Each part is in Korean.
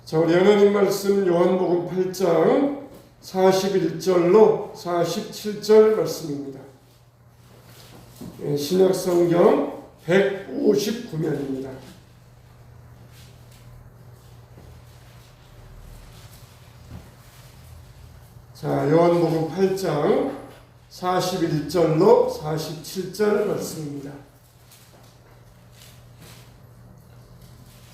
자, 우리 하나님 말씀 요한복음 8장 41절로 47절 말씀입니다. 신약성경 159면입니다. 자, 요한복음 8장 41절로 47절 말씀입니다.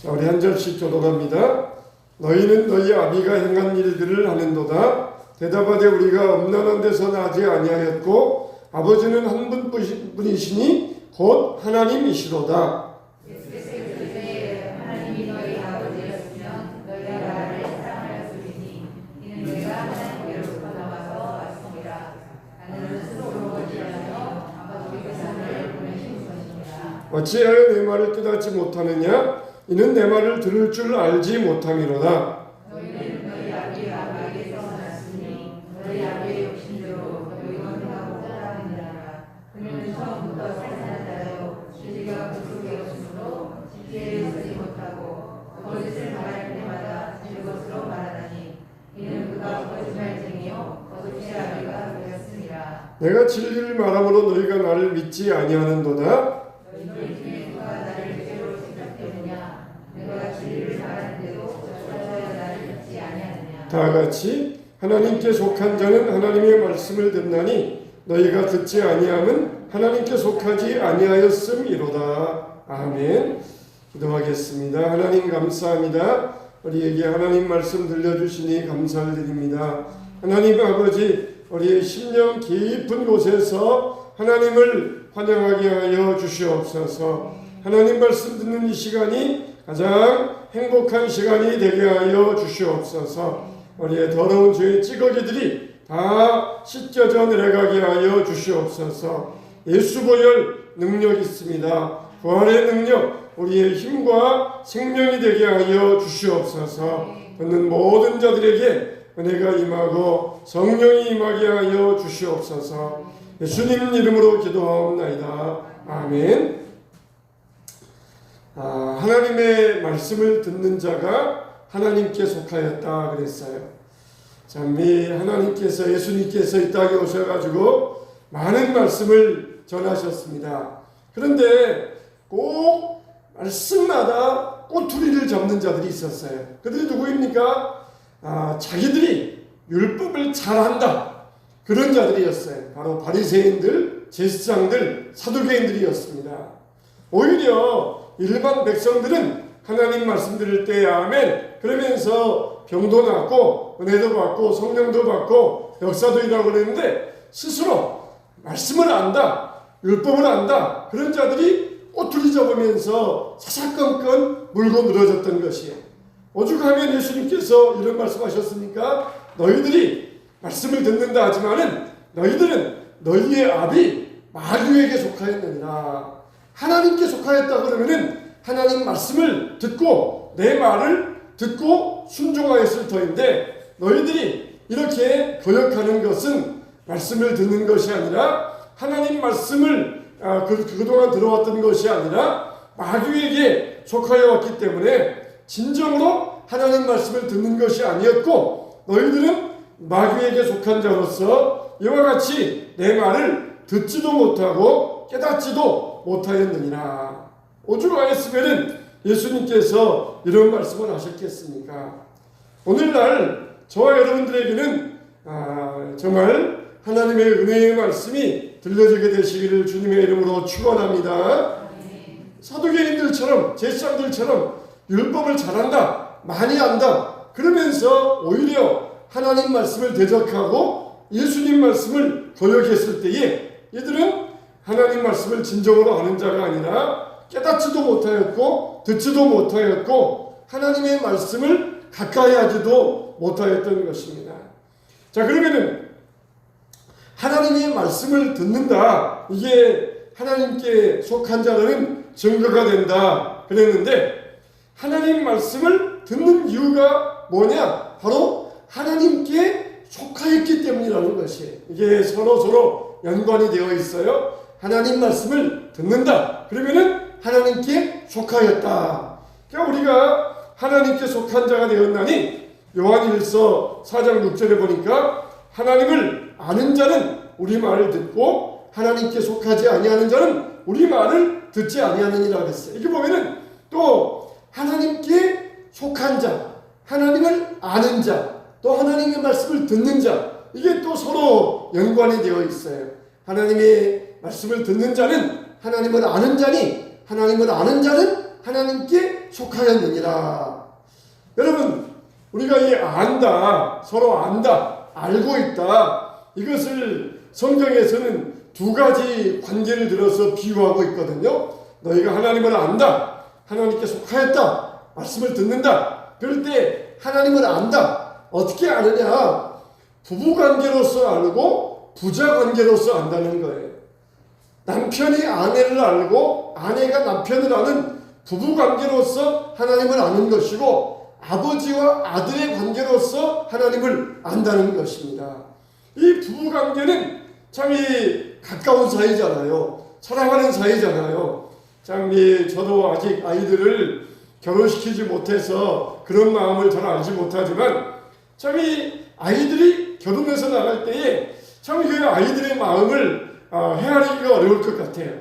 자, 우리 한 절씩 교독합니다. 너희는 너희 아비가 행한 일들을 하는도다. 대답하되 우리가 음란한 데서 나지 아니하였고 아버지는 한 분뿐이시니 곧 하나님이시로다. 하나님이 너희 아버지였으면 너희가 나를 사랑하였으리니 이는 내가 하나님께로부터 나와서 왔습니다. 나는 스스로 오지 않으며 아버지께서 나를 보내신 것입니다. 어찌하여 내 말을 깨닫지 못하느냐? 이는 내 말을 들을 줄 알지 못함이로다. 너희는 너희 아비 아버지에게서 났으니 너희 아비의 욕심대로 너희가 행하고 따라하느니라. 그는 처음부터 살산한 자요 지지가 그 속에 없으므로 지혜에 서지 못하고 거짓을 말할 때마다 즐것으로 말하나니 이는 그가 거짓말쟁이요 거짓의 아비가 되었습니다. 내가 진리를 말함으로 너희가 나를 믿지 아니하는도다. 너희 중에 누가 나를 죄로 생각되느냐? 내가 진리를 말하는데도 저저야 나를 믿지 아니하느냐? 다 같이 하나님께 속한 자는 하나님의 말씀을 듣나니 너희가 듣지 아니함은 하나님께 속하지 아니하였음이로다. 아멘. 기도하겠습니다. 하나님 감사합니다. 우리에게 하나님 말씀 들려주시니 감사를 드립니다. 하나님 아버지, 우리의 심령 깊은 곳에서 하나님을 환영하게 하여 주시옵소서. 하나님 말씀 듣는 이 시간이 가장 행복한 시간이 되게 하여 주시옵소서. 우리의 더러운 죄의 찌꺼기들이 다 씻겨져 내려가게 하여 주시옵소서. 예수 보혈 능력 있습니다. 부활의 능력, 우리의 힘과 생명이 되게 하여 주시옵소서. 듣는 모든 자들에게 은혜가 임하고 성령이 임하게 하여 주시옵소서. 예수님 이름으로 기도하옵나이다. 아멘. 하나님의 말씀을 듣는 자가 하나님께 속하였다 그랬어요. 참, 하나님께서, 예수님께서 이 땅에 오셔가지고 많은 말씀을 전하셨습니다. 그런데 꼭 말씀마다 꼬투리를 잡는 자들이 있었어요. 그들이 누구입니까? 자기들이 율법을 잘한다, 그런 자들이었어요. 바로 바리새인들, 제사장들, 사두개인들이었습니다. 오히려 일반 백성들은 하나님 말씀 들을 때 아멘 그러면서 병도 낫고 은혜도 받고 성령도 받고 역사도 일하고 그랬는데, 스스로 말씀을 안다, 율법을 안다, 그런 자들이 꼬투리 잡으면서 사사건건 물고 늘어졌던 것이에요. 오죽하면 예수님께서 이런 말씀하셨습니까? 너희들이 말씀을 듣는다 하지만은 너희들은 너희의 아비 마귀에게 속하였느니라. 하나님께 속하였다 그러면은 하나님 말씀을 듣고 내 말을 듣고 순종하였을 터인데, 너희들이 이렇게 거역하는 것은 말씀을 듣는 것이 아니라 하나님 말씀을 그동안 들어왔던 것이 아니라 마귀에게 속하여 왔기 때문에 진정으로 하나님 말씀을 듣는 것이 아니었고, 너희들은 마귀에게 속한 자로서 이와 같이 내 말을 듣지도 못하고 깨닫지도 못하였느니라. 오죽하였으면 예수님께서 이런 말씀을 하셨겠습니까? 오늘날 저와 여러분들에게는 정말 하나님의 은혜의 말씀이 들려지게 되시기를 주님의 이름으로 축원합니다. 사두개인들처럼, 제사장들처럼 율법을 잘한다, 많이 안다, 그러면서 오히려 하나님 말씀을 대적하고 예수님 말씀을 거역했을 때에 이들은 하나님 말씀을 진정으로 아는 자가 아니라 깨닫지도 못하였고 듣지도 못하였고 하나님의 말씀을 가까이 하지도 못하였던 것입니다. 자, 그러면은 하나님의 말씀을 듣는다, 이게 하나님께 속한 자라는 증거가 된다 그랬는데, 하나님 말씀을 듣는 이유가 뭐냐? 바로 하나님께 속하였기 때문이라는 것이에요. 이게 서로 연관이 되어 있어요. 하나님 말씀을 듣는다 그러면은 하나님께 속하였다. 그러니까 우리가 하나님께 속한 자가 되었나니 요한일서 4장 6절에 보니까 하나님을 아는 자는 우리 말을 듣고 하나님께 속하지 아니하는 자는 우리 말을 듣지 아니하느니라 그랬어요. 이렇게 보면은 또 하나님께 속한 자, 하나님을 아는 자, 또 하나님의 말씀을 듣는 자, 이게 또 서로 연관이 되어 있어요. 하나님의 말씀을 듣는 자는 하나님을 아는 자니 하나님을 아는 자는 하나님께 속하였느니라. 여러분, 우리가 이 안다, 서로 안다, 알고 있다, 이것을 성경에서는 두 가지 관계를 들어서 비유하고 있거든요. 너희가 하나님을 안다, 하나님께 속하였다, 말씀을 듣는다. 그럴 때 하나님을 안다. 어떻게 아느냐? 부부관계로서 알고 부자관계로서 안다는 거예요. 남편이 아내를 알고 아내가 남편을 아는 부부관계로서 하나님을 아는 것이고, 아버지와 아들의 관계로서 하나님을 안다는 것입니다. 이 부부관계는 참 가까운 사이잖아요. 사랑하는 사이잖아요. 참 저도 아직 아이들을 결혼시키지 못해서 그런 마음을 잘 알지 못하지만, 참 아이들이 결혼해서 나갈 때에 참 그 아이들의 마음을 헤아리기가 어려울 것 같아요.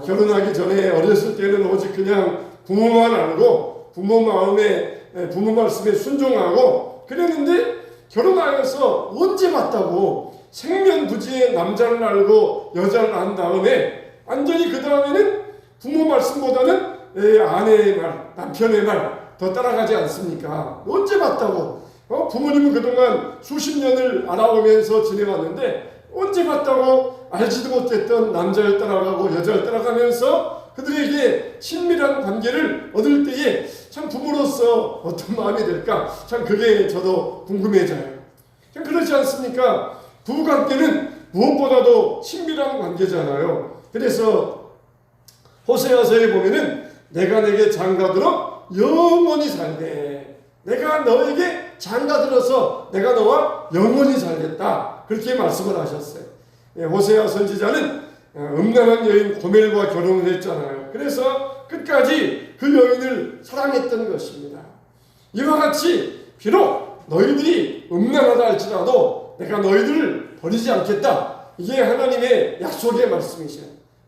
결혼하기 전에 어렸을 때는 오직 그냥 부모만 알고 부모 마음에 부모 말씀에 순종하고 그랬는데, 결혼하여서 언제 맞다고 생면부지의 남자를 알고 여자를 안 다음에 완전히 그 다음에는 부모 말씀보다는 아내의 말, 남편의 말 더 따라가지 않습니까? 언제 맞다고? 부모님은 그동안 수십 년을 알아오면서 지내왔는데 언제 맞다고 알지도 못했던 남자를 따라가고 여자를 따라가면서 그들에게 친밀한 관계를 얻을 때에 참 부모로서 어떤 마음이 될까? 참 그게 저도 궁금해져요. 참 그렇지 않습니까? 부부관계는 무엇보다도 친밀한 관계잖아요. 그래서 호세아서에 보면은 내가 내게 장가들어 영원히 살게. 내가 너에게 장가들어서 내가 너와 영원히 살겠다. 그렇게 말씀을 하셨어요. 호세아 선지자는 음란한 여인 고멜과 결혼을 했잖아요. 그래서 끝까지 그 여인을 사랑했던 것입니다. 이와 같이 비록 너희들이 음란하다 할지라도 내가 너희들을 버리지 않겠다. 이게 하나님의 약속의 말씀이죠.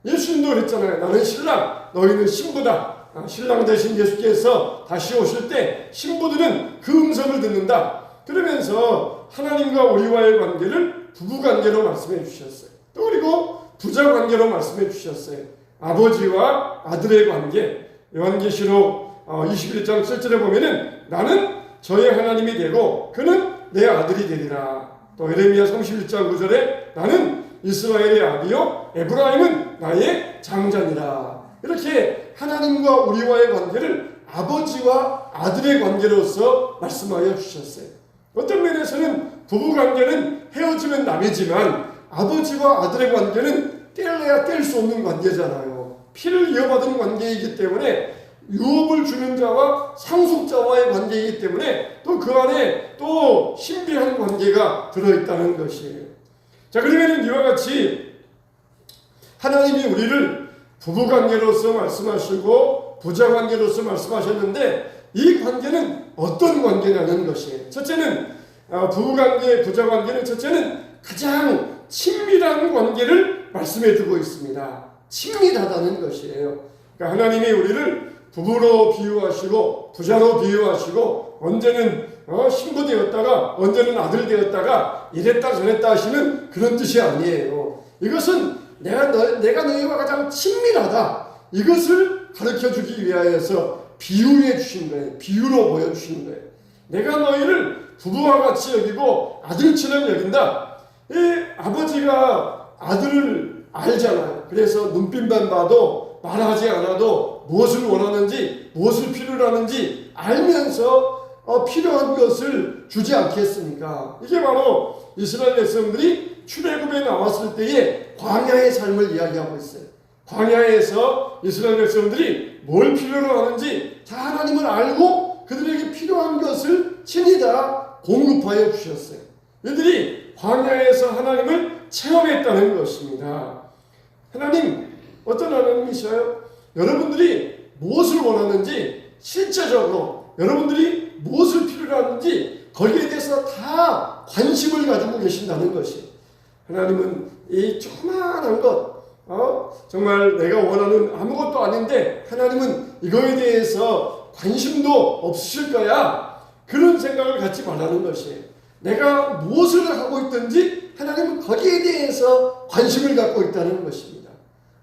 예수님도 그랬잖아요. 나는 신랑, 너희는 신부다. 신랑 되신 예수께서 다시 오실 때 신부들은 그 음성을 듣는다. 그러면서 하나님과 우리와의 관계를 부부관계로 말씀해 주셨어요. 또 그리고 부자관계로 말씀해 주셨어요. 아버지와 아들의 관계. 요한계시록 21장 7절에 보면은 나는 저의 하나님이 되고 그는 내 아들이 되리라. 또 에레미야 31장 9절에 나는 이스라엘의 아비요 에브라임은 나의 장자니라. 이렇게 하나님과 우리와의 관계를 아버지와 아들의 관계로서 말씀하여 주셨어요. 어떤 면에서는 부부관계는 헤어지면 남이지만 아버지와 아들의 관계는 뗄래야 뗄 수 없는 관계잖아요. 피를 이어받은 관계이기 때문에 유업을 주는 자와 상속자와의 관계이기 때문에 또 그 안에 또 신비한 관계가 들어있다는 것이에요. 자, 그러면 이와 같이 하나님이 우리를 부부관계로서 말씀하시고 부자관계로서 말씀하셨는데 이 관계는 어떤 관계냐는 것이에요. 첫째는 부부관계, 부자관계는 첫째는 가장 친밀한 관계를 말씀해 주고 있습니다. 친밀하다는 것이에요. 그러니까 하나님이 우리를 부부로 비유하시고 부자로 비유하시고 언제는 신부 되었다가 언제는 아들 되었다가 이랬다 저랬다 하시는 그런 뜻이 아니에요. 이것은 내가 너희와 가장 친밀하다. 이것을 가르쳐주기 위하여서 비유해 주신 거예요. 비유로 보여주신 거예요. 내가 너희를 부부와 같이 여기고 아들처럼 여긴다. 이 아버지가 아들을 알잖아요. 그래서 눈빛만 봐도 말하지 않아도 무엇을 원하는지 무엇을 필요로 하는지 알면서 필요한 것을 주지 않겠습니까? 이게 바로 이스라엘 백성들이 출애굽에 나왔을 때의 광야의 삶을 이야기하고 있어요. 광야에서 이스라엘 백성들이 뭘 필요로 하는지 다 하나님을 알고 그들에게 필요한 것을 친히 다 공급하여 주셨어요. 이들이 광야에서 하나님을 체험했다는 것입니다. 하나님 어떤 하나님이셔요? 여러분들이 무엇을 원하는지 실제적으로 여러분들이 무엇을 필요로 하는지 거기에 대해서 다 관심을 가지고 계신다는 것이, 하나님은 이 조그마한 것, 정말 내가 원하는 아무것도 아닌데 하나님은 이거에 대해서 관심도 없으실 거야, 그런 생각을 갖지 말라는 것이에요. 내가 무엇을 하고 있든지 하나님은 거기에 대해서 관심을 갖고 있다는 것입니다.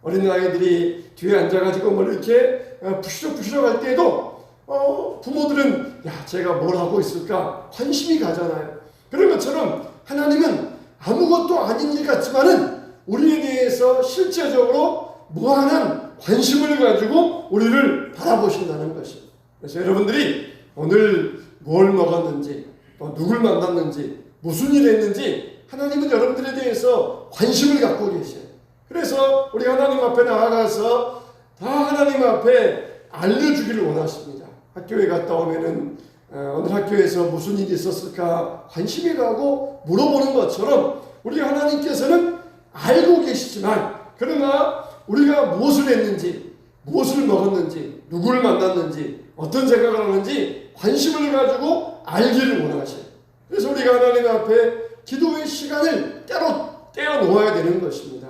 어린아이들이 뒤에 앉아가지고 뭘 이렇게 부시럭부시럭 할 때에도 부모들은 제가 뭘 하고 있을까 관심이 가잖아요. 그런 것처럼 하나님은 아무것도 아닌 일 같지만은 우리에 대해서 실제적으로 무한한 관심을 가지고 우리를 바라보신다는 것입니다. 그래서 여러분들이 오늘 뭘 먹었는지, 또 누굴 만났는지, 무슨 일을 했는지 하나님은 여러분들에 대해서 관심을 갖고 계셔요. 그래서 우리 하나님 앞에 나아가서 다 하나님 앞에 알려주기를 원하십니다. 학교에 갔다 오면은 오늘 학교에서 무슨 일이 있었을까 관심이 가고 물어보는 것처럼 우리 하나님께서는 알고 계시지만, 그러나 우리가 무엇을 했는지, 무엇을 먹었는지, 누구를 만났는지, 어떤 생각을 하는지 관심을 가지고 알기를 원하셔요. 그래서 우리가 하나님 앞에 기도의 시간을 때로 떼어 놓아야 되는 것입니다.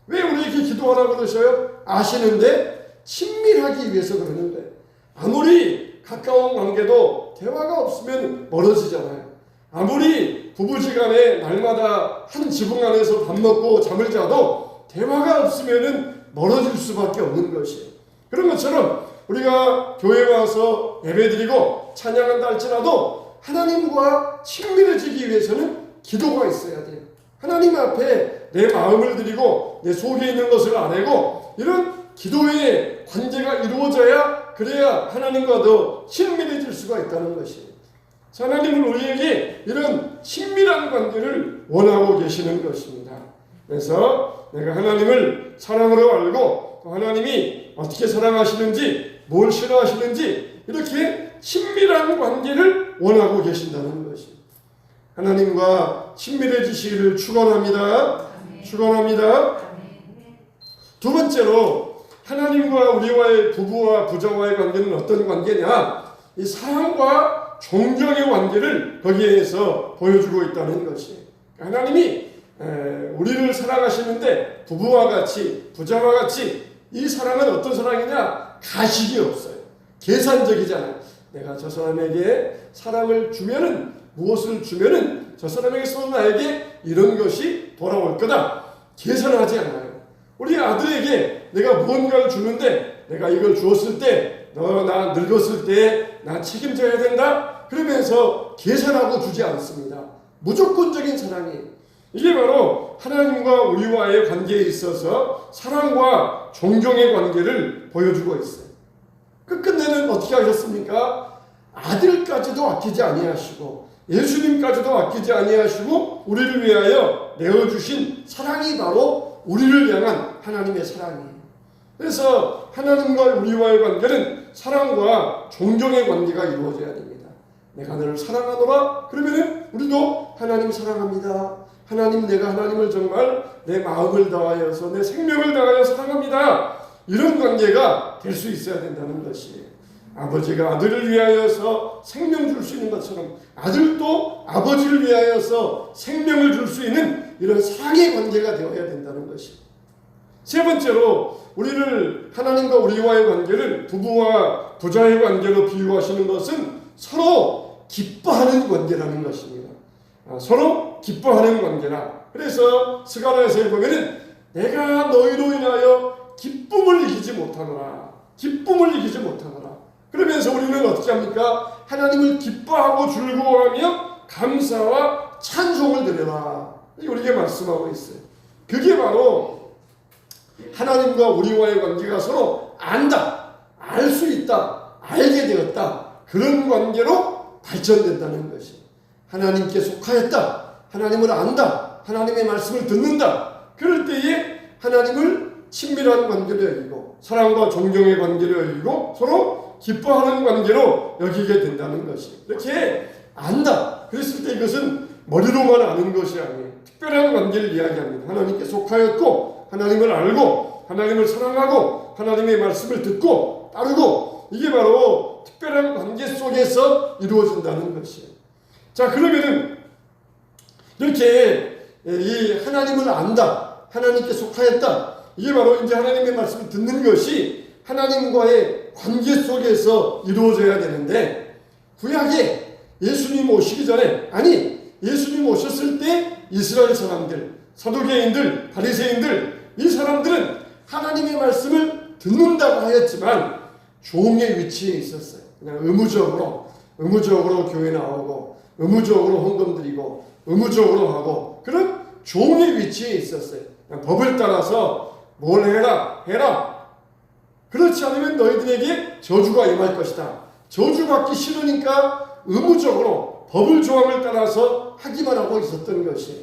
왜 우리에게 기도하라고 그러셔요? 아시는데 친밀하기 위해서 그러는 거예요. 아무리 가까운 관계도 대화가 없으면 멀어지잖아요. 아무리 부부지간에 날마다 한 지붕 안에서 밥 먹고 잠을 자도 대화가 없으면 멀어질 수밖에 없는 것이에요. 그런 것처럼 우리가 교회에 와서 예배드리고 찬양한다 할지라도 하나님과 친밀해지기 위해서는 기도가 있어야 돼요. 하나님 앞에 내 마음을 드리고 내 속에 있는 것을 아뢰고 이런 기도의 관계가 이루어져야, 그래야 하나님과 더 친밀해질 수가 있다는 것이에요. 하나님은 우리에게 이런 친밀한 관계를 원하고 계시는 것입니다. 그래서 내가 하나님을 사랑으로 알고 또 하나님이 어떻게 사랑하시는지, 뭘 싫어하시는지 이렇게 친밀한 관계를 원하고 계신다는 것입니다. 하나님과 친밀해지시기를 축원합니다. 축원합니다. 두 번째로 하나님과 우리와의 부부와 부자와의 관계는 어떤 관계냐? 이 사랑과 존경의 관계를 거기에서 보여주고 있다는 것이에요. 하나님이 우리를 사랑하시는데 부부와 같이, 부자와 같이 이 사랑은 어떤 사랑이냐? 가식이 없어요. 계산적이잖아요. 내가 저 사람에게 사랑을 주면은, 무엇을 주면은 저 사람에게서 나에게 이런 것이 돌아올 거다. 계산하지 않아요. 우리 아들에게 내가 무언가를 주는데 내가 이걸 주었을 때 너 나 늙었을 때 나 책임져야 된다. 그러면서 계산하고 주지 않습니다. 무조건적인 사랑이에요. 이게 바로 하나님과 우리와의 관계에 있어서 사랑과 존경의 관계를 보여주고 있어요. 끝끝내는 어떻게 하셨습니까? 아들까지도 아끼지 아니하시고 예수님까지도 아끼지 아니하시고 우리를 위하여 내어주신 사랑이 바로 우리를 향한 하나님의 사랑이에요. 그래서 하나님과 우리와의 관계는 사랑과 존경의 관계가 이루어져야 됩니다. 내가 너를 사랑하노라 그러면은 우리도 하나님 사랑합니다. 하나님, 내가 하나님을 정말 내 마음을 다하여서 내 생명을 다하여 사랑합니다. 이런 관계가 될 수 있어야 된다는 것이에요. 아버지가 아들을 위하여서 생명 줄 수 있는 것처럼 아들도 아버지를 위하여서 생명을 줄 수 있는 이런 사랑의 관계가 되어야 된다는 것이에요. 세 번째로 우리를, 하나님과 우리와의 관계를 부부와 부자의 관계로 비유하시는 것은 서로 기뻐하는 관계라는 것입니다. 서로 기뻐하는 관계라. 그래서 스가랴서에 보면은 내가 너희로 인하여 기쁨을 이기지 못하노라. 기쁨을 이기지 못하노라. 그러면서 우리는 어떻게 합니까? 하나님을 기뻐하고 즐거워하며 감사와 찬송을 드려라. 우리에게 말씀하고 있어요. 그게 바로 하나님과 우리와의 관계가 서로 안다, 알 수 있다, 알게 되었다. 그런 관계로 발전된다는 것이. 하나님께 속하였다, 하나님을 안다, 하나님의 말씀을 듣는다. 그럴 때에 하나님을 친밀한 관계로 여기고 사랑과 존경의 관계로 여기고 서로 기뻐하는 관계로 여기게 된다는 것이. 이렇게 안다. 그랬을 때 이것은 머리로만 아는 것이 아니에요. 특별한 관계를 이야기합니다. 하나님께 속하였고 하나님을 알고 하나님을 사랑하고 하나님의 말씀을 듣고 따르고, 이게 바로 바로 특별한 관계 속에서 이루어진다는 것이에요. 자, 그러면은 이렇게 이 하나님을 안다, 하나님께 속하였다, 이게 바로 이제 하나님의 말씀을 듣는 것이 하나님과의 관계 속에서 이루어져야 되는데, 구약에 예수님 오시기 전에, 아니 예수님 오셨을 때 이스라엘 사람들, 사두개인들, 바리새인들, 이 사람들은 하나님의 말씀을 듣는다고 하였지만 종의 위치에 있었어요. 그냥 의무적으로 교회 나오고, 의무적으로 헌금 드리고, 의무적으로 하고, 그런 종의 위치에 있었어요. 그냥 법을 따라서 뭘 해라. 그렇지 않으면 너희들에게 저주가 임할 것이다. 저주받기 싫으니까 의무적으로 법을 조항을 따라서 하기만 하고 있었던 것이에요.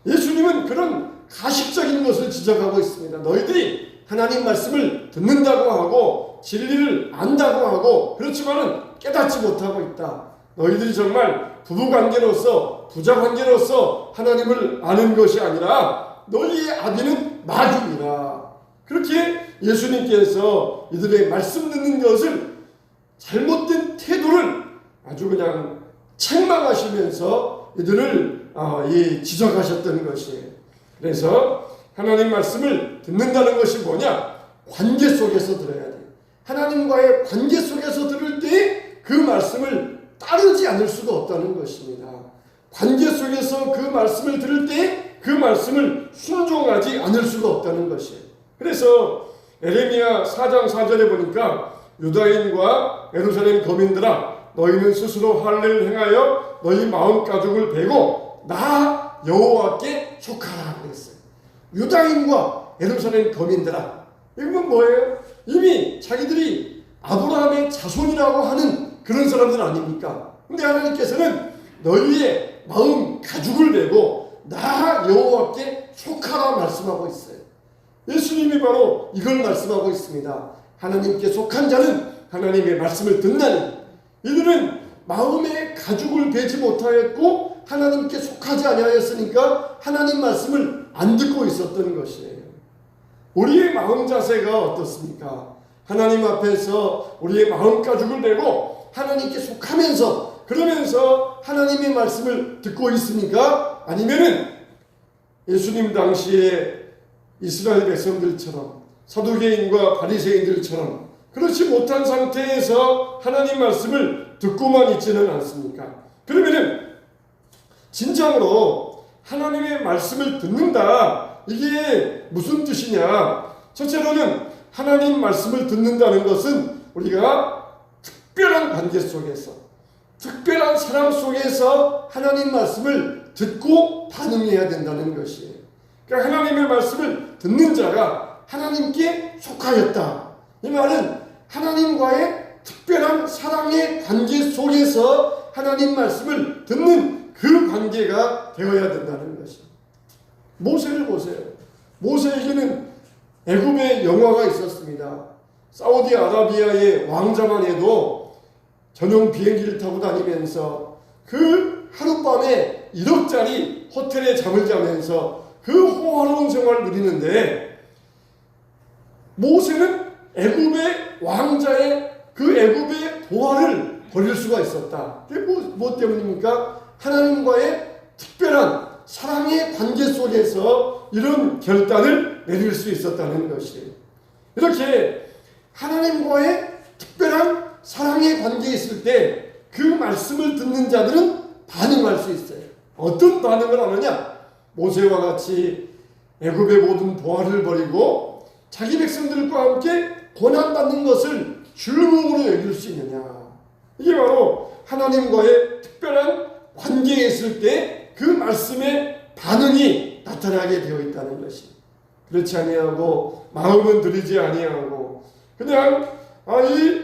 예수님은 그런 가식적인 것을 지적하고 있습니다. 너희들이 하나님 말씀을 듣는다고 하고 진리를 안다고 하고 그렇지만은 깨닫지 못하고 있다. 너희들이 정말 부부관계로서 부자관계로서 하나님을 아는 것이 아니라 너희의 아비는 마귀니라. 그렇게 예수님께서 이들의 말씀 듣는 것을 잘못된 태도를 아주 그냥 책망하시면서 이들을 지적하셨던 것이에요. 그래서 하나님 말씀을 듣는다는 것이 뭐냐? 관계 속에서 들어야 돼요. 하나님과의 관계 속에서 들을 때 그 말씀을 따르지 않을 수가 없다는 것입니다. 관계 속에서 그 말씀을 들을 때 그 말씀을 순종하지 않을 수가 없다는 것이에요. 그래서 에레미야 4장 4절에 보니까 유다인과 예루살렘 거민들아 너희는 스스로 할례를 행하여 너희 마음 가죽을 베고 나 여호와께 속하라 그랬어요. 유다인과 예루살렘 거민들아, 이건 뭐예요? 이미 자기들이 아브라함의 자손이라고 하는 그런 사람들 아닙니까? 근데 하나님께서는 너희의 마음 가죽을 베고 나 여호와께 속하라 말씀하고 있어요. 예수님이 바로 이걸 말씀하고 있습니다. 하나님께 속한 자는 하나님의 말씀을 듣나니, 이들은 마음의 가죽을 베지 못하였고 하나님께 속하지 아니하였으니까 하나님 말씀을 안 듣고 있었던 것이에요. 우리의 마음 자세가 어떻습니까? 하나님 앞에서 우리의 마음 가죽을 베고 하나님께 속하면서 그러면서 하나님의 말씀을 듣고 있습니까? 아니면은 예수님 당시에 이스라엘 백성들처럼 사두개인과 바리새인들처럼 그렇지 못한 상태에서 하나님 말씀을 듣고만 있지는 않습니까? 그러면은 진정으로 하나님의 말씀을 듣는다, 이게 무슨 뜻이냐? 첫째로는 하나님 말씀을 듣는다는 것은 우리가 특별한 관계 속에서, 특별한 사랑 속에서 하나님 말씀을 듣고 반응해야 된다는 것이에요. 그러니까 하나님의 말씀을 듣는 자가 하나님께 속하였다. 이 말은 하나님과의 특별한 사랑의 관계 속에서 하나님 말씀을 듣는 그 관계가 되어야 된다는 것입니다. 모세를 보세요. 모세에게는 애굽의 영화가 있었습니다. 사우디아라비아의 왕자만 해도 전용 비행기를 타고 다니면서 그 하룻밤에 1억짜리 호텔에 잠을 자면서 그 호화로운 생활을 누리는데, 모세는 애굽의 왕자의 그 애굽의 보화를 버릴 수가 있었다. 그게 뭐 때문입니까? 하나님과의 특별한 사랑의 관계 속에서 이런 결단을 내릴 수 있었다는 것이에요. 이렇게 하나님과의 특별한 사랑의 관계에 있을 때 그 말씀을 듣는 자들은 반응할 수 있어요. 어떤 반응을 하느냐? 모세와 같이 애굽의 모든 보화를 버리고 자기 백성들과 함께 고난받는 것을 즐거움으로 여길 수 있느냐? 이게 바로 하나님과의 특별한 관계에 있을 때 그 말씀의 반응이 나타나게 되어 있다는 것이. 그렇지 아니하고 마음은 들이지 아니하고 그냥 이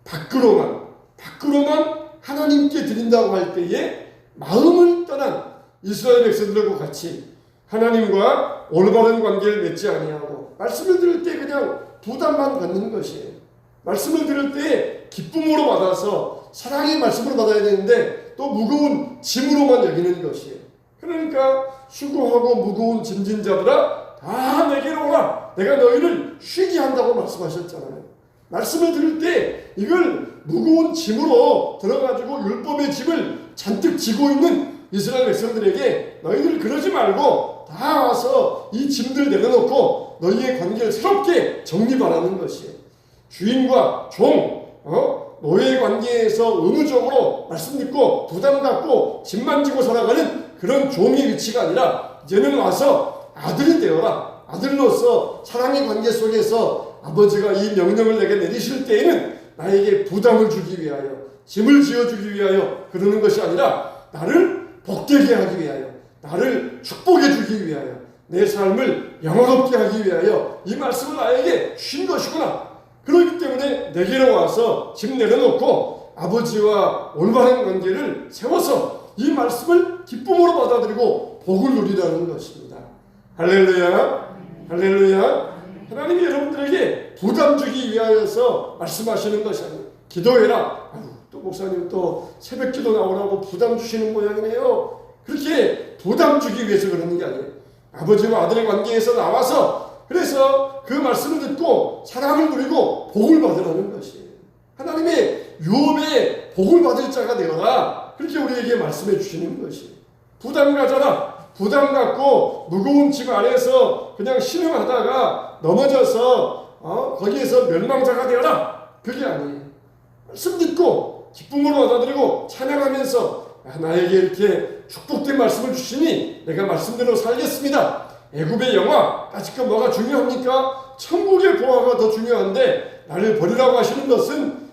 밖으로만 하나님께 드린다고 할 때에 마음을 떠난 이스라엘 백성들과 같이 하나님과 올바른 관계를 맺지 아니하고 말씀을 들을 때 그냥 부담만 갖는 것이에요. 말씀을 들을 때 기쁨으로 받아서 사랑의 말씀으로 받아야 되는데 또 무거운 짐으로만 여기는 것이에요. 그러니까 수고하고 무거운 짐진 자들아 다 내게로 오라, 내가 너희를 쉬게 한다고 말씀하셨잖아요. 말씀을 들을 때 이걸 무거운 짐으로 들어가지고 율법의 짐을 잔뜩 지고 있는 이스라엘 백성들에게 너희들 그러지 말고 다 와서 이 짐들 내려놓고 너희의 관계를 새롭게 정립하라는 것이에요. 주인과 종, 노예 관계에서 의무적으로 말씀 듣고 부담 갖고 짐만 지고 살아가는 그런 종의 위치가 아니라 이제는 와서 아들이 되어라. 아들로서 사랑의 관계 속에서 아버지가 이 명령을 내게 내리실 때에는 나에게 부담을 주기 위하여, 짐을 지어주기 위하여 그러는 것이 아니라 나를 복되게 하기 위하여, 나를 축복해 주기 위하여, 내 삶을 영화롭게 하기 위하여 이 말씀을 나에게 주신 것이구나. 그렇기 때문에 내게로 와서 짐 내려놓고 아버지와 올바른 관계를 세워서 이 말씀을 기쁨으로 받아들이고 복을 누리라는 것입니다. 할렐루야, 할렐루야. 하나님이 여러분들에게 부담 주기 위하여서 말씀하시는 것이 아니에요. 기도해라. 또 목사님 또 새벽 기도 나오라고 부담 주시는 모양이네요. 그렇게 부담 주기 위해서 그러는 게 아니에요. 아버지와 아들의 관계에서 나와서 그래서 그 말씀을 듣고 사랑을 누리고 복을 받으라는 것이에요. 하나님의 유업에 복을 받을 자가 되어라. 그렇게 우리에게 말씀해 주시는 것이에요. 부담 가져라. 부담 갖고 무거운 짐 아래에서 그냥 신음하다가 넘어져서 거기에서 멸망자가 되어라. 그게 아니에요. 말씀 듣고 기쁨으로 받아들이고 찬양하면서 나에게 이렇게 축복된 말씀을 주시니 내가 말씀대로 살겠습니다. 애굽의 영화 아직까 뭐가 중요합니까? 천국의 보화가 더 중요한데 나를 버리라고 하시는 것은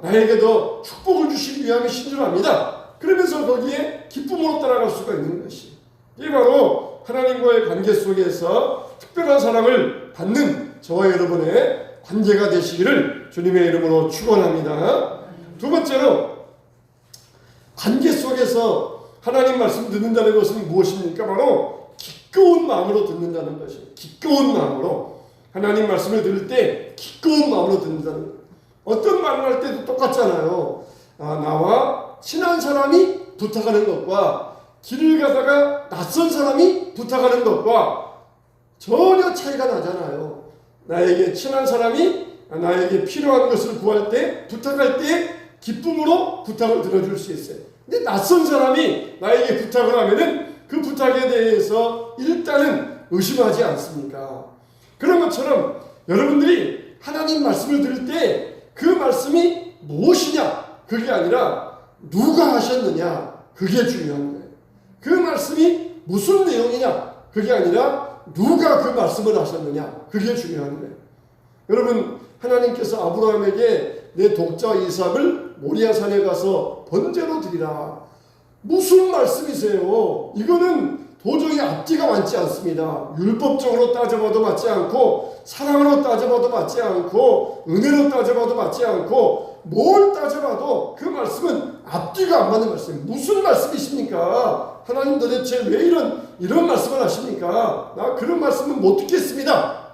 나에게 더 축복을 주시기 위함이신 줄 압니다. 그러면서 거기에 기쁨으로 따라갈 수가 있는 것이 이게 바로 하나님과의 관계 속에서 특별한 사랑을 받는 저와 여러분의 관계가 되시기를 주님의 이름으로 축원합니다. 두 번째로 관계 속에서 하나님 말씀 듣는다는 것은 무엇입니까? 바로 기꺼운 마음으로 듣는다는 것이에요. 기꺼운 마음으로 하나님 말씀을 들을 때 기꺼운 마음으로 듣는다는 거예요. 어떤 말을 할 때도 똑같잖아요. 나와 친한 사람이 부탁하는 것과 길을 가다가 낯선 사람이 부탁하는 것과 전혀 차이가 나잖아요. 나에게 친한 사람이 나에게 필요한 것을 구할 때 부탁할 때 기쁨으로 부탁을 들어줄 수 있어요. 근데 낯선 사람이 나에게 부탁을 하면은 그 부탁에 대해서 일단은 의심하지 않습니까? 그런 것처럼 여러분들이 하나님 말씀을 들을 때 그 말씀이 무엇이냐 그게 아니라 누가 하셨느냐 그게 중요한 거예요. 그 말씀이 무슨 내용이냐 그게 아니라 누가 그 말씀을 하셨느냐 그게 중요한 거예요. 여러분 하나님께서 아브라함에게 내 독자 이삭을 모리아산에 가서 번제로 드리라. 무슨 말씀이세요? 이거는 도저히 앞뒤가 맞지 않습니다. 율법적으로 따져봐도 맞지 않고 사랑으로 따져봐도 맞지 않고 은혜로 따져봐도 맞지 않고 뭘 따져봐도 그 말씀은 앞뒤가 안 맞는 말씀이에요. 무슨 말씀이십니까? 하나님 도대체 왜 이런 말씀을 하십니까? 나 그런 말씀은 못 듣겠습니다.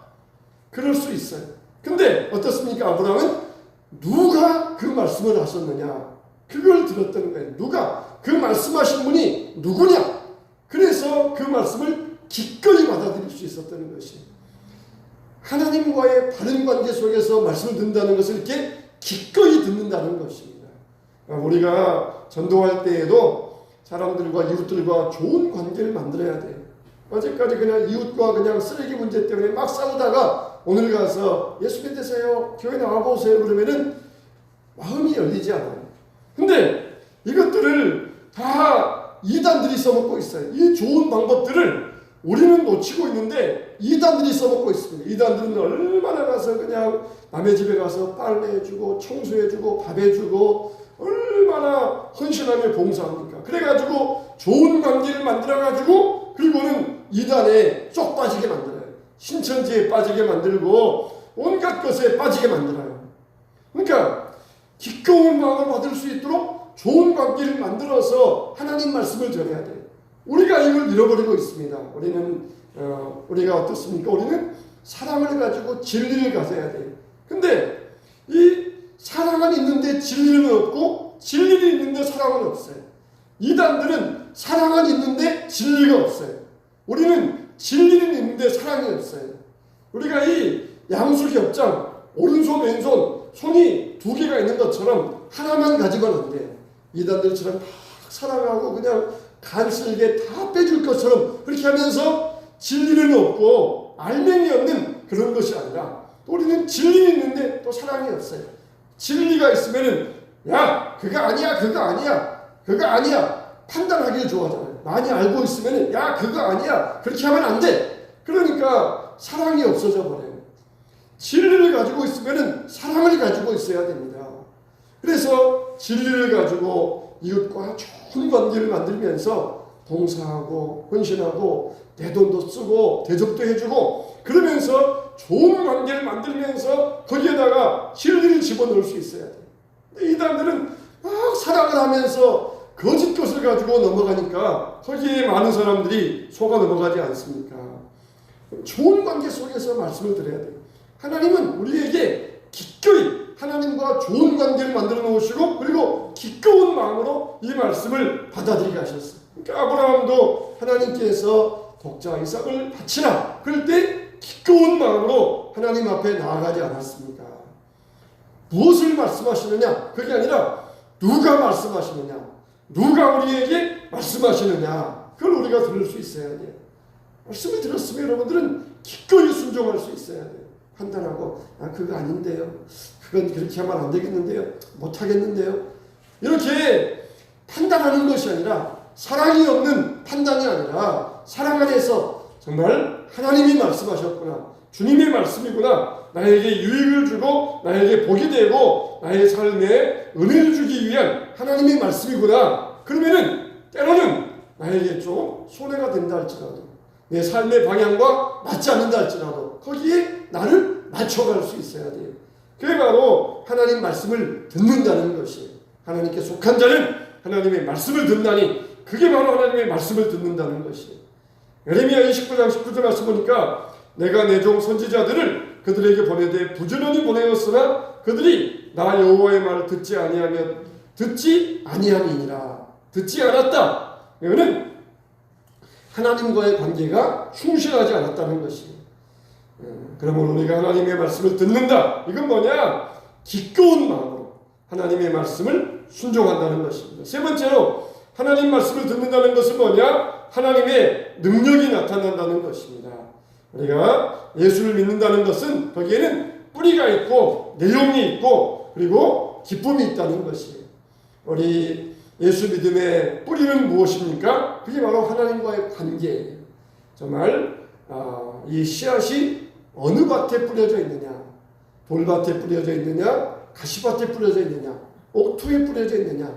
그럴 수 있어요. 근데 어떻습니까? 아브라함은 누가 그 말씀을 하셨느냐 그걸 들었다는 거예요. 누가 그 말씀하신 분이 누구냐 그래서 그 말씀을 기꺼이 받아들일 수 있었다는 것이 하나님과의 바른 관계 속에서 말씀을 듣는다는 것을 이렇게 기꺼이 듣는다는 것입니다. 우리가 전도할 때에도 사람들과 이웃들과 좋은 관계를 만들어야 돼요. 어제까지 그냥 이웃과 그냥 쓰레기 문제 때문에 막 싸우다가 오늘 가서 예수 믿으세요 교회 나와보세요 그러면은 마음이 열리지 않아요. 근데 이것들을 다 이단들이 써먹고 있어요. 이 좋은 방법들을 우리는 놓치고 있는데 이단들이 써먹고 있습니다. 이단들은 얼마나 가서 그냥 남의 집에 가서 빨래해주고 청소해주고 밥해주고 얼마나 헌신하며 봉사합니까? 그래가지고 좋은 관계를 만들어가지고 그리고는 이단에 쪽 빠지게 만들어요. 신천지에 빠지게 만들고 온갖 것에 빠지게 만들어요. 그러니까 기꺼운 마음을 받을 수 있도록 좋은 관계를 만들어서 하나님 말씀을 전해야 돼요. 우리가 이걸 잃어버리고 있습니다. 우리가 어떻습니까? 우리는 사랑을 가지고 진리를 가져야 돼요. 근데 이 사랑은 있는데 진리는 없고 진리는 있는데 사랑은 없어요. 이단들은 사랑은 있는데 진리가 없어요. 우리는 진리는 있는데 사랑이 없어요. 우리가 이 양수협장 오른손 왼손 손이 두 개가 있는 것처럼 하나만 가지고는 안 돼요. 이단들처럼 막 사랑하고 그냥 간쓸게 다 빼줄 것처럼 그렇게 하면서 진리는 없고 알맹이 없는 그런 것이 아니라 또 우리는 진리는 있는데 또 사랑이 없어요. 진리가 있으면은 야 그거 아니야 그거 아니야 그거 아니야 판단하기를 좋아하잖아요. 많이 알고 있으면은 야 그거 아니야 그렇게 하면 안 돼. 그러니까 사랑이 없어져 버려요. 진리를 가지고 있으면은 사랑을 가지고 있어야 됩니다. 그래서 진리를 가지고 이웃과 좋은 관계를 만들면서 봉사하고 헌신하고 내 돈도 쓰고 대접도 해주고 그러면서 좋은 관계를 만들면서 거기에다가 진리를 집어넣을 수 있어야 돼요. 이단들은 막 사랑을 하면서 거짓 것을 가지고 넘어가니까 거기에 많은 사람들이 속아 넘어가지 않습니까? 좋은 관계 속에서 말씀을 드려야 돼요. 하나님은 우리에게 기꺼이 하나님과 좋은 관계를 만들어 놓으시고 그리고 기꺼운 마음으로 이 말씀을 받아들이게 하셨어요. 그러니까 아브라함도 하나님께서 독자 이삭을 바치라 그럴 때 기꺼운 마음으로 하나님 앞에 나아가지 않았습니까? 무엇을 말씀하시느냐? 그게 아니라 누가 말씀하시느냐? 누가 우리에게 말씀하시느냐? 그걸 우리가 들을 수 있어야 돼요. 말씀을 들었으면 여러분들은 기꺼이 순종할 수 있어야 돼요. 판단하고 아 그거 아닌데요. 그건 그렇게 하면 안 되겠는데요. 못하겠는데요. 이렇게 판단하는 것이 아니라 사랑이 없는 판단이 아니라 사랑 안에서 정말 하나님이 말씀하셨구나. 주님의 말씀이구나. 나에게 유익을 주고 나에게 복이 되고 나의 삶에 은혜를 주기 위한 하나님의 말씀이구나. 그러면은 때로는 나에게 좀 손해가 된다 할지라도 내 삶의 방향과 맞지 않는다 할지라도 거기에 나를 맞춰갈 수 있어야 돼요. 그게 바로 하나님 말씀을 듣는다는 것이에요. 하나님께 속한 자는 하나님의 말씀을 듣나니 그게 바로 하나님의 말씀을 듣는다는 것이에요. 예레미야 29장 19절 말씀 보니까 내가 내 종 선지자들을 그들에게 보내되 부지런히 보내었으나 그들이 나 여호와의 말을 듣지 아니함이니라. 듣지 않았다. 이거는 하나님과의 관계가 충실하지 않았다는 것이에요. 그러면 우리가 하나님의 말씀을 듣는다. 이건 뭐냐? 기꺼운 마음으로 하나님의 말씀을 순종한다는 것입니다. 세 번째로 하나님 말씀을 듣는다는 것은 뭐냐? 하나님의 능력이 나타난다는 것입니다. 우리가 예수를 믿는다는 것은 거기에는 뿌리가 있고 내용이 있고 그리고 기쁨이 있다는 것이에요. 우리 예수 믿음의 뿌리는 무엇입니까? 그게 바로 하나님과의 관계예요. 정말 이 씨앗이 어느 밭에 뿌려져 있느냐? 돌밭에 뿌려져 있느냐? 가시밭에 뿌려져 있느냐? 옥토에 뿌려져 있느냐?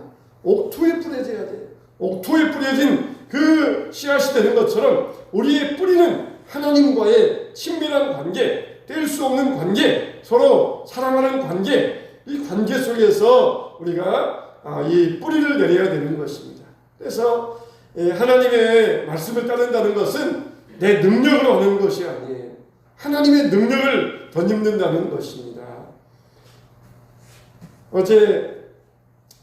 옥토에 뿌려져야 돼요. 옥토에 뿌려진 그 씨앗이 되는 것처럼 우리의 뿌리는 하나님과의 친밀한 관계, 뗄 수 없는 관계, 서로 사랑하는 관계, 이 관계 속에서 우리가 이 뿌리를 내려야 되는 것입니다. 그래서 하나님의 말씀을 따른다는 것은 내 능력으로 하는 것이 아니에요. 하나님의 능력을 덧입는다는 것입니다. 어제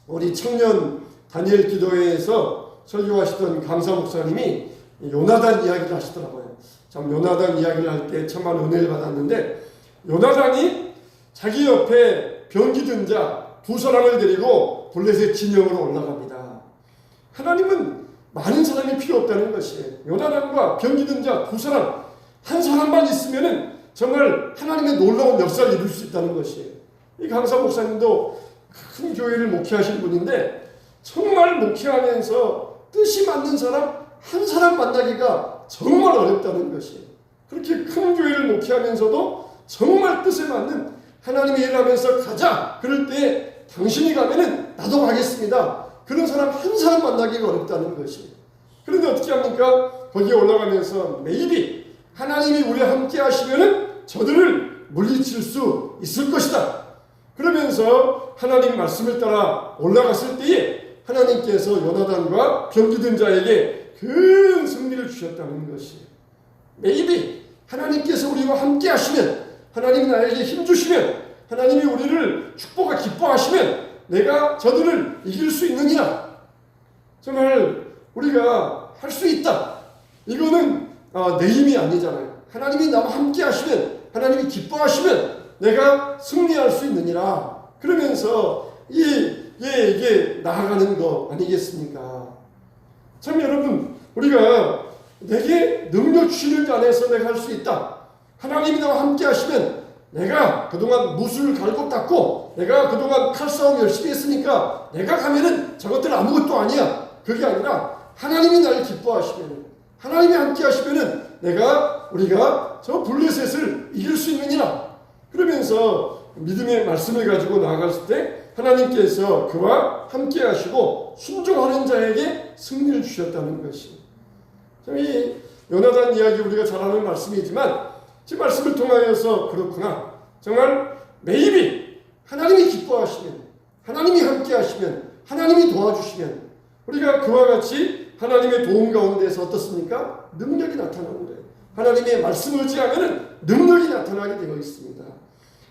우리 청년 다니엘 기도회에서 설교하시던 강사 목사님이 요나단 이야기를 하시더라고요. 참 요나단 이야기를 할 때 참만 은혜를 받았는데 요나단이 자기 옆에 병기 든 자 두 사람을 데리고 블레셋 진영으로 올라갑니다. 하나님은 많은 사람이 필요 없다는 것이에요. 요나단과 병기 든 자 두 사람 한 사람만 있으면은 정말 하나님의 놀라운 역사를 이룰 수 있다는 것이에요. 이 강사 목사님도 큰 교회를 목회하신 분인데 정말 목회하면서 뜻이 맞는 사람 한 사람 만나기가 정말 어렵다는 것이에요. 그렇게 큰 교회를 목회하면서도 정말 뜻에 맞는 하나님의 일을 하면서 가자. 그럴 때 당신이 가면은 나도 가겠습니다. 그런 사람 한 사람 만나기가 어렵다는 것이에요. 그런데 어떻게 합니까? 거기에 올라가면서 매일이 하나님이 우리와 함께 하시면은 저들을 물리칠 수 있을 것이다. 그러면서 하나님 말씀을 따라 올라갔을 때에 하나님께서 요나단과 병기 든 자에게 큰 승리를 주셨다는 것이에요. 매일이 하나님께서 우리와 함께 하시면 하나님이 나에게 힘 주시면 하나님이 우리를 축복과 기뻐하시면 내가 저들을 이길 수 있느냐? 정말 우리가 할 수 있다. 이거는 내 힘이 아니잖아요. 하나님이 나와 함께 하시면 하나님이 기뻐하시면 내가 승리할 수 있느니라. 그러면서 이게 나아가는 거 아니겠습니까? 참 여러분, 우리가 내게 능력 주시는 자 안에서 내가 할 수 있다. 하나님이 나와 함께 하시면 내가 그동안 무술을 갈고 닦고 내가 그동안 칼싸움 열심히 했으니까 내가 가면은 저것들 아무것도 아니야. 그게 아니라 하나님이 나를 기뻐하시면, 하나님이 함께 하시면은 우리가 저 블레셋을 이길 수 있느니라. 그러면서 믿음의 말씀을 가지고 나아갔을 때 하나님께서 그와 함께 하시고 순종하는 자에게 승리를 주셨다는 것이, 참 이 요나단 이야기 우리가 잘 아는 말씀이지만 이 말씀을 통하여서 그렇구나, 정말 매일이 하나님이 기뻐하시면, 하나님이 함께 하시면, 하나님이 도와주시면 우리가 그와 같이 하나님의 도움 가운데서 어떻습니까? 능력이 나타나는 거예요. 하나님의 말씀을 의지하면 능력이 나타나게 되어 있습니다.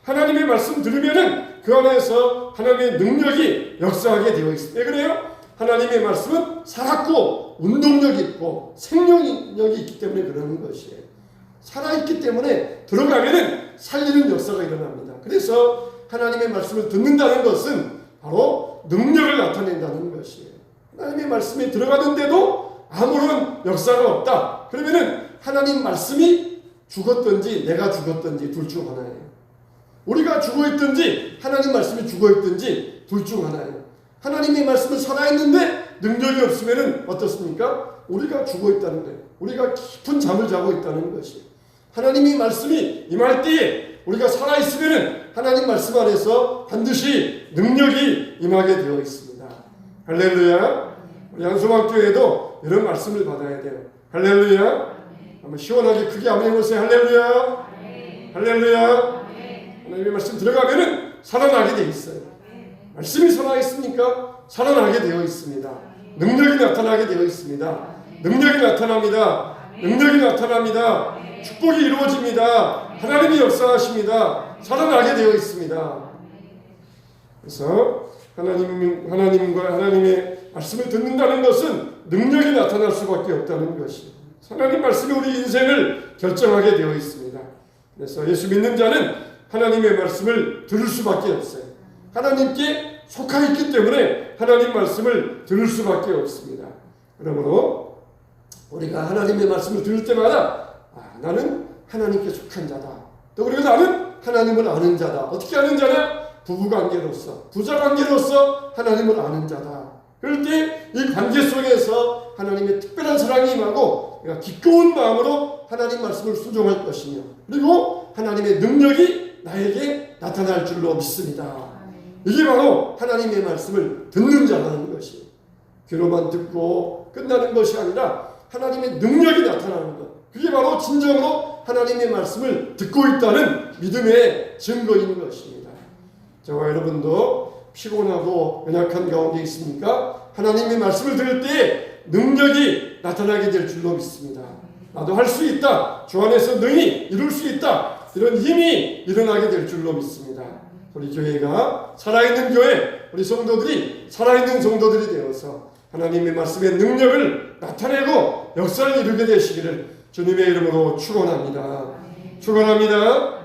하나님의 말씀 들으면 그 안에서 하나님의 능력이 역사하게 되어 있습니다. 왜 그래요? 하나님의 말씀은 살았고 운동력이 있고 생명력이 있기 때문에 그러는 것이에요. 살아있기 때문에 들어가면 살리는 역사가 일어납니다. 그래서 하나님의 말씀을 듣는다는 것은 바로 능력을 나타낸다는 것이에요. 하나님의 말씀에 들어가는데도 아무런 역사가 없다. 그러면은 하나님 말씀이 죽었든지 내가 죽었든지 둘 중 하나예요. 우리가 죽어있든지 하나님 말씀이 죽어있든지 둘 중 하나예요. 하나님의 말씀은 살아있는데 능력이 없으면은 어떻습니까? 우리가 죽어있다는 거예요. 우리가 깊은 잠을 자고 있다는 것이에요. 하나님의 말씀이 임할 때에 우리가 살아있으면은 하나님 말씀 안에서 반드시 능력이 임하게 되어 있습니다. 할렐루야. 우리 양소망교회도 이런 말씀을 받아야 돼요. 할렐루야. 한번 시원하게 크게 아멘 해보세요. 할렐루야. 할렐루야. 하나님의 말씀 들어가면은 살아나게 되어 있어요. 말씀이 살아있으니까 살아나게 되어 있습니다. 능력이 나타나게 되어 있습니다. 능력이 나타납니다. 능력이 나타납니다. 축복이 이루어집니다. 하나님이 역사하십니다. 살아나게 되어 있습니다. 그래서 하나님과 하나님의 말씀을 듣는다는 것은 능력이 나타날 수밖에 없다는 것이, 하나님 말씀이 우리 인생을 결정하게 되어 있습니다. 그래서 예수 믿는 자는 하나님의 말씀을 들을 수밖에 없어요. 하나님께 속하 있기 때문에 하나님 말씀을 들을 수밖에 없습니다. 그러므로 우리가 하나님의 말씀을 들을 때마다 나는 하나님께 속한 자다. 또 그리고 나는 하나님을 아는 자다. 어떻게 아는 자냐? 부부관계로서, 부자관계로서 하나님을 아는 자다. 그럴 때 이 관계 속에서 하나님의 특별한 사랑이 임하고 내가 기꺼운 마음으로 하나님 말씀을 순종할 것이며, 그리고 하나님의 능력이 나에게 나타날 줄로 믿습니다. 이게 바로 하나님의 말씀을 듣는 자라는 것이, 귀로만 듣고 끝나는 것이 아니라 하나님의 능력이 나타나는 것, 그게 바로 진정으로 하나님의 말씀을 듣고 있다는 믿음의 증거인 것입니다. 저와 여러분도 피곤하고 연약한 가운데 있습니까? 하나님의 말씀을 들을 때 능력이 나타나게 될 줄로 믿습니다. 나도 할 수 있다, 주 안에서 능히 이룰 수 있다, 이런 힘이 일어나게 될 줄로 믿습니다. 우리 교회가 살아있는 교회, 우리 성도들이 살아있는 성도들이 되어서 하나님의 말씀의 능력을 나타내고 역사를 이루게 되시기를 주님의 이름으로 축원합니다. 축원합니다.